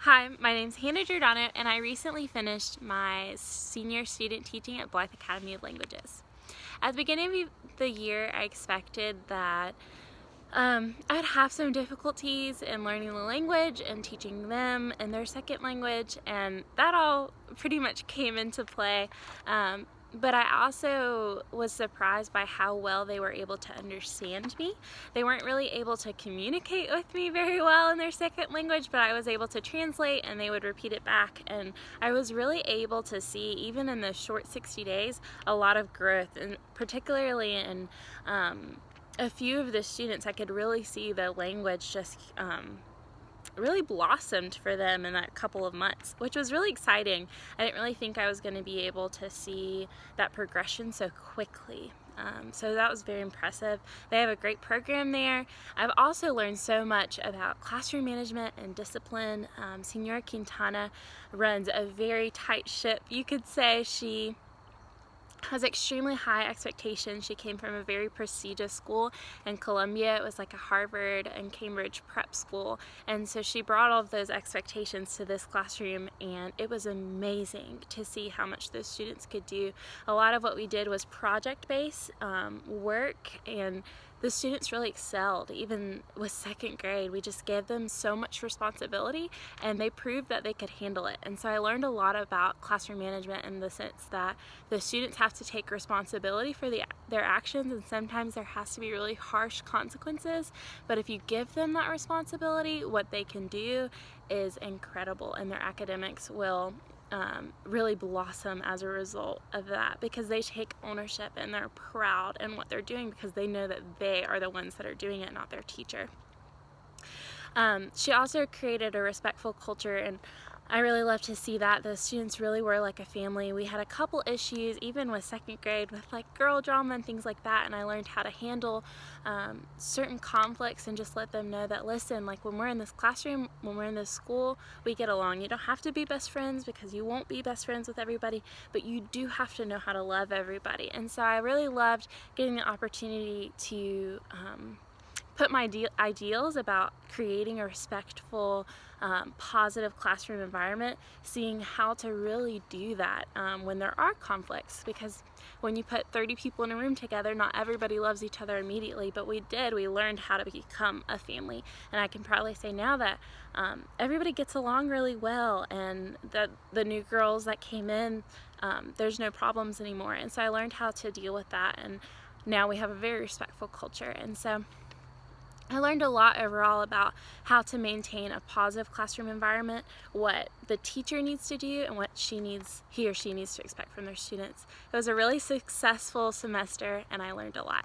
Hi, my name's Hannah Giordano, and I recently finished my senior student teaching at Blythe Academy of Languages. At the beginning of the year, I expected that I'd have some difficulties in learning the language and teaching them in their second language, and that all pretty much came into play. But I also was surprised by how well they were able to understand me. They weren't really able to communicate with me very well in their second language, but I was able to translate and they would repeat it back. And I was really able to see, even in the short 60 days, a lot of growth, and particularly in a few of the students, I could really see the language just really blossomed for them in that couple of months, which was really exciting. I didn't really think I was going to be able to see that progression so quickly. So that was very impressive. They have a great program there. I've also learned so much about classroom management and discipline. Senora Quintana runs a very tight ship, you could say. She has extremely high expectations. She came from a very prestigious school in Columbia. It was like a Harvard and Cambridge prep school, and so she brought all of those expectations to this classroom, and it was amazing to see how much those students could do. A lot of what we did was project-based work, and the students really excelled. Even with second grade, we just gave them so much responsibility and they proved that they could handle it. And so I learned a lot about classroom management in the sense that the students have to take responsibility for their actions, and sometimes there has to be really harsh consequences. But if you give them that responsibility, what they can do is incredible, and their academics will really blossom as a result of that, because they take ownership and they're proud in what they're doing because they know that they are the ones that are doing it, not their teacher. She also created a respectful culture, and I really love to see that. The students really were like a family. We had a couple issues even with second grade with like girl drama and things like that, and I learned how to handle certain conflicts and just let them know that, listen, like when we're in this classroom, when we're in this school, we get along. You don't have to be best friends because you won't be best friends with everybody, but you do have to know how to love everybody. And so I really loved getting the opportunity to put my ideals about creating a respectful, positive classroom environment, seeing how to really do that when there are conflicts. Because when you put 30 people in a room together, not everybody loves each other immediately, but we learned how to become a family. And I can probably say now that everybody gets along really well, and that the new girls that came in, there's no problems anymore. And so I learned how to deal with that, and now we have a very respectful culture. And so I learned a lot overall about how to maintain a positive classroom environment, what the teacher needs to do, and what he or she needs to expect from their students. It was a really successful semester, and I learned a lot.